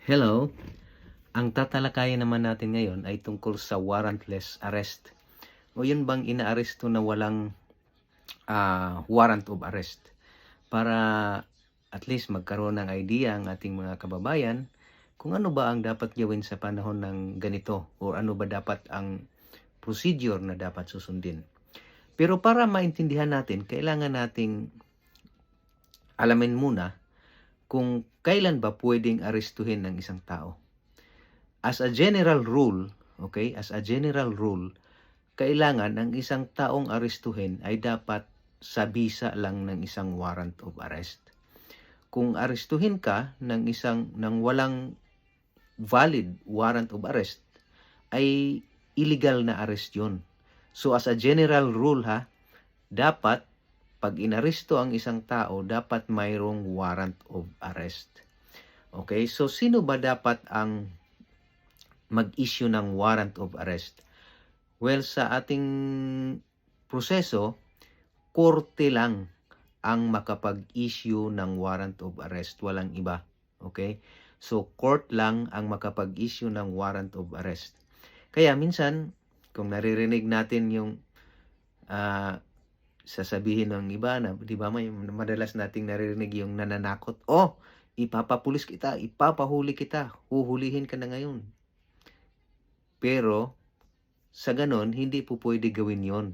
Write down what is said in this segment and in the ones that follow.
Hello, ang tatalakayin naman natin ngayon ay tungkol sa warrantless arrest. O yun bang inaaresto na walang warrant of arrest. Para at least magkaroon ng idea ang ating mga kababayan kung ano ba ang dapat gawin sa panahon ng ganito o ano ba dapat ang procedure na dapat susundin. Pero para maintindihan natin, kailangan nating alamin muna kung kailan ba pwedeng arestuhin ng isang tao. As a general rule, okay, as a general rule, kailangan ang isang taong arestuhin ay dapat sa bisa lang ng isang warrant of arrest. Kung arestuhin ka ng walang valid warrant of arrest, ay illegal na arrest 'yun. So as a general rule dapat pag inaresto ang isang tao, dapat mayroong warrant of arrest. Okay? So sino ba dapat ang mag-issue ng warrant of arrest? Well, sa ating proseso, korte lang ang makapag-issue ng warrant of arrest, walang iba. Okay? So, court lang ang makapag-issue ng warrant of arrest. Kaya minsan, kung naririnig natin yung sasabihin ng iba na, di ba, may madalas nating naririnig yung nananakot, ipapapulis kita, ipapahuli kita, huhulihin ka na ngayon. Pero, sa ganon, hindi po pwede gawin yon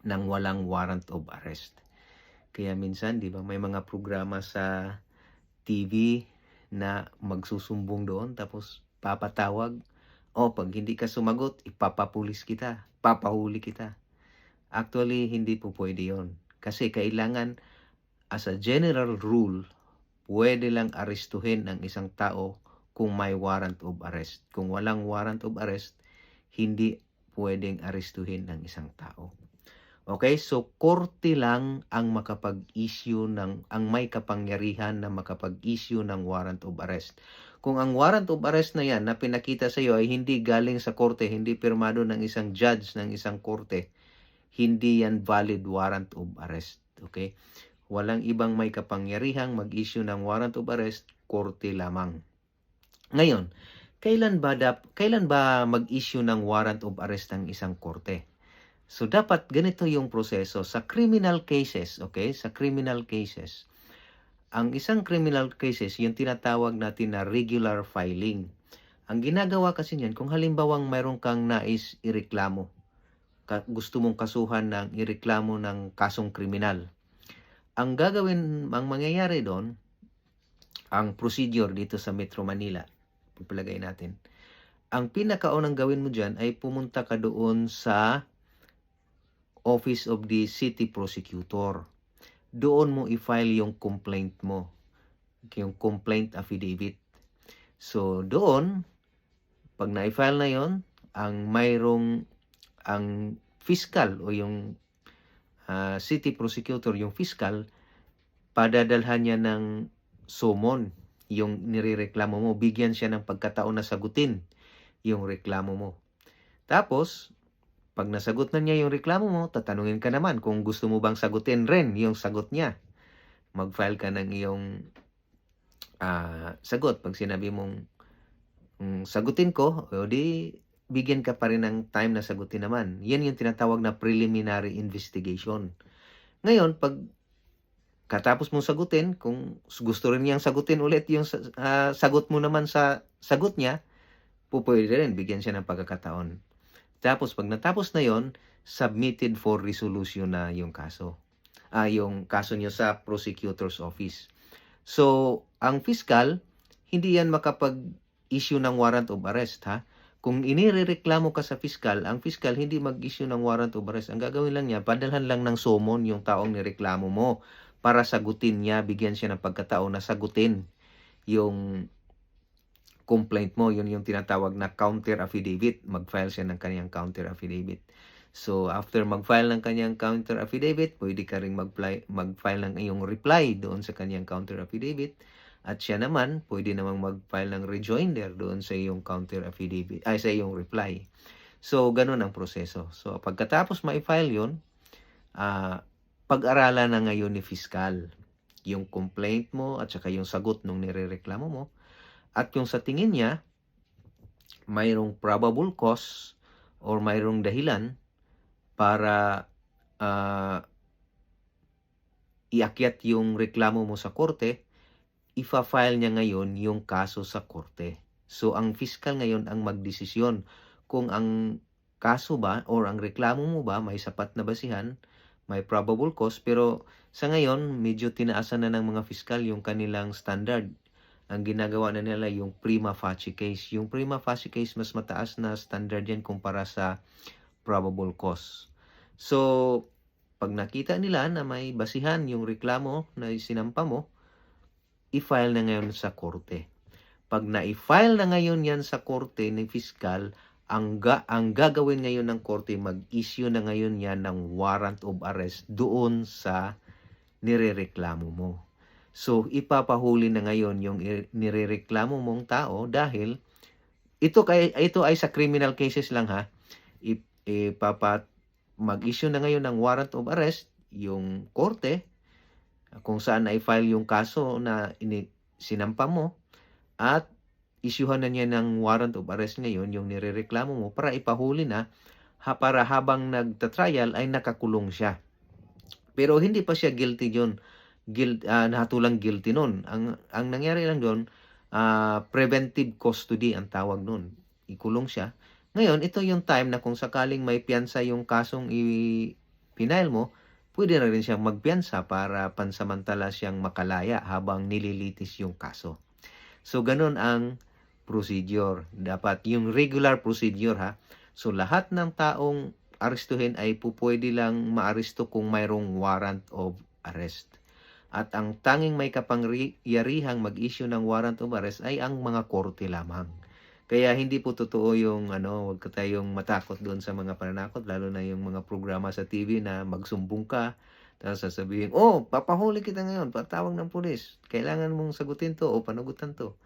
nang walang warrant of arrest. Kaya minsan, di ba, may mga programa sa TV na magsusumbong doon, tapos papatawag, pag hindi ka sumagot, ipapapulis kita, papahuli kita. Actually, hindi po pwede yon. Kasi kailangan, as a general rule, pwede lang arestuhin ang isang tao kung may warrant of arrest. Kung walang warrant of arrest, hindi pwedeng arestuhin ng isang tao. Okay, so korte lang ang ang may kapangyarihan na makapag-issue ng warrant of arrest. Kung ang warrant of arrest na yan na pinakita sa iyo ay hindi galing sa korte, hindi pirmado ng isang judge ng isang korte, hindi yan valid warrant of arrest. Okay? Walang ibang may kapangyarihang mag-issue ng warrant of arrest, korte lamang. Ngayon, kailan ba mag-issue ng warrant of arrest ng isang korte? So, dapat ganito yung proseso. Sa criminal cases, okay? Sa criminal cases, ang isang criminal cases, yung tinatawag natin na regular filing. Ang ginagawa kasi niyan, kung halimbawang mayroon kang nais ireklamo, gusto mong kasuhan ng ireklamo ng kasong kriminal, ang mangyayari doon, ang procedure dito sa Metro Manila, pagpalagay natin, ang pinakaunang gawin mo dyan ay pumunta ka doon sa Office of the City Prosecutor. Doon mo i-file yung complaint mo, yung complaint affidavit. So, doon, pag na-file na yon, ang fiscal o yung city prosecutor, yung fiscal, padadalhan niya ng summon yung nirereklamo mo. Bigyan siya ng pagkataon na sagutin yung reklamo mo. Tapos, pag nasagot na niya yung reklamo mo, tatanungin ka naman kung gusto mo bang sagutin rin yung sagot niya. Mag-file ka ng iyong sagot. Pag sinabi mong sagutin ko, o di bigyan ka pa rin ng time na sagutin naman. Yan yung tinatawag na preliminary investigation. Ngayon, pag katapos mong sagutin, kung gusto rin niyang sagutin ulit yung sagot mo naman sa sagot niya, pwede rin, bigyan siya ng pagkakataon. Tapos, pag natapos na yon, submitted for resolution na yung kaso. Yung kaso niyo sa prosecutor's office. So, ang fiscal, hindi yan makapag-issue ng warrant of arrest, Kung inirereklamo ka sa fiscal, ang fiscal hindi mag-issue ng warrant of arrest. Ang gagawin lang niya, padalhan lang ng summon yung taong nireklamo mo para sagutin niya, bigyan siya ng pagkataon na sagutin yung complaint mo. Yun yung tinatawag na counter affidavit. Mag-file siya ng kanyang counter affidavit. So, after mag-file ng kanyang counter affidavit, pwede ka rin mag-file ng iyong reply doon sa kanyang counter affidavit. At siya naman, pwede namang mag-file ng rejoinder doon sa iyong counter affidavit, sa iyong reply. So, ganun ang proseso. So, pagkatapos ma-file yun, pag-aralan na ngayon ni fiscal yung complaint mo at saka yung sagot nung nirereklamo mo. at yung sa tingin niya mayroong probable cause or mayroong dahilan para iakyat yung reklamo mo sa korte, ifa-file niya ngayon yung kaso sa korte. So, ang piskal ngayon ang magdesisyon kung ang kaso ba or ang reklamo mo ba may sapat na basihan, may probable cause, pero sa ngayon, medyo tinaasan na ng mga piskal yung kanilang standard. Ang ginagawa na nila yung prima facie case. Yung prima facie case, mas mataas na standard yan kumpara sa probable cause. So, pag nakita nila na may basihan yung reklamo na isinampa mo, i-file na ngayon sa korte. Pag na-file na ngayon yan sa korte ng piskal, ang gagawin ngayon ng korte, mag-issue na ngayon yan ng warrant of arrest doon sa nirereklamo mo. So, ipapahuli na ngayon yung nirereklamo mong tao dahil ito ay sa criminal cases lang ha. Mag-issue na ngayon ng warrant of arrest yung korte kung saan na-file yung kaso na sinampa mo at isyuhan na niya ng warrant of arrest ngayon yung nirereklamo mo para ipahuli na para habang nagtatrial ay nakakulong siya. Pero hindi pa siya guilty yun. Nahatulang guilty nun. Ang nangyari lang doon, preventive custody ang tawag nun. Ikulong siya. Ngayon, ito yung time na kung sakaling may piyansa yung kasong i-file mo, pwede na rin siyang magpiyansa para pansamantala siyang makalaya habang nililitis yung kaso. So, ganun ang procedure. Dapat yung regular procedure ha. So, lahat ng taong arestuhin ay pwede lang maaresto kung mayroong warrant of arrest. At ang tanging may kapangyarihang mag-issue ng warrant of arrest ay ang mga korte lamang. Kaya hindi po totoo yung wag ka tayong matakot doon sa mga pananakot, lalo na yung mga programa sa TV na magsumbong ka, tapos sasabihin, papahuli kita ngayon, patawag ng pulis, kailangan mong sagutin to o panagutan to.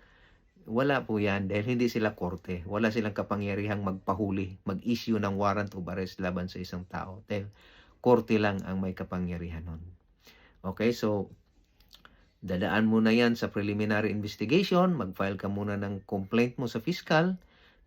Wala po yan dahil hindi sila korte. Wala silang kapangyarihang magpahuli, mag-issue ng warrant of arrest laban sa isang tao. Dahil korte lang ang may kapangyarihan nun. Okay, so dadaan mo na yan sa preliminary investigation, mag-file ka muna ng complaint mo sa fiscal,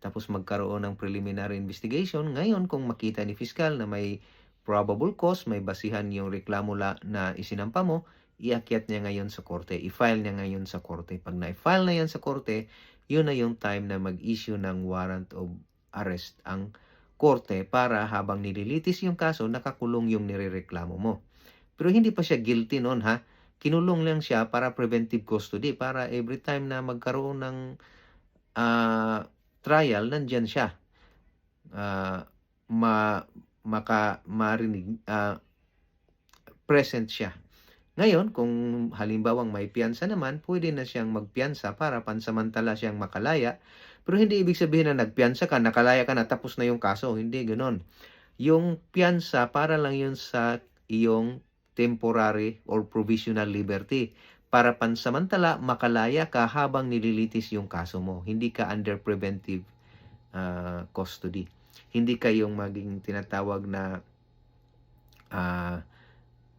tapos magkaroon ng preliminary investigation. Ngayon, kung makita ni fiscal na may probable cause, may basihan yung reklamo na isinampa mo, iakyat niya ngayon sa korte, i-file niya ngayon sa korte. Pag na-file na yan sa korte, yun na yung time na mag-issue ng warrant of arrest ang korte para habang nililitis yung kaso, nakakulong yung nirereklamo mo. Pero hindi pa siya guilty noon ha. Kinulong lang siya para preventive custody, para every time na magkaroon ng trial, nandyan siya. Marinig, present siya. Ngayon, kung halimbawang may piyansa naman, pwede na siyang magpiyansa para pansamantala siyang makalaya. Pero hindi ibig sabihin na nagpiyansa ka, nakalaya ka na, tapos na yung kaso. Hindi ganoon. Yung piyansa para lang yun sa iyong temporary or provisional liberty. Para pansamantala, makalaya ka habang nililitis yung kaso mo. Hindi ka under preventive custody. Hindi kayong maging tinatawag na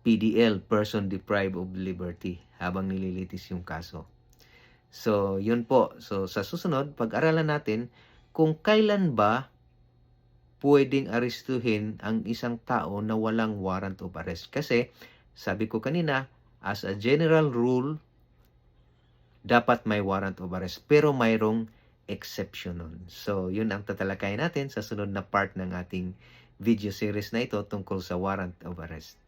PDL, person deprived of liberty, habang nililitis yung kaso. So, yun po. So, sa susunod, pag-aralan natin kung kailan ba pwedeng arestuhin ang isang tao na walang warrant of arrest. Kasi, sabi ko kanina, as a general rule, dapat may warrant of arrest. Pero mayroong exception nun. So, yun ang tatalakayin natin sa sunod na part ng ating video series na ito tungkol sa warrant of arrest.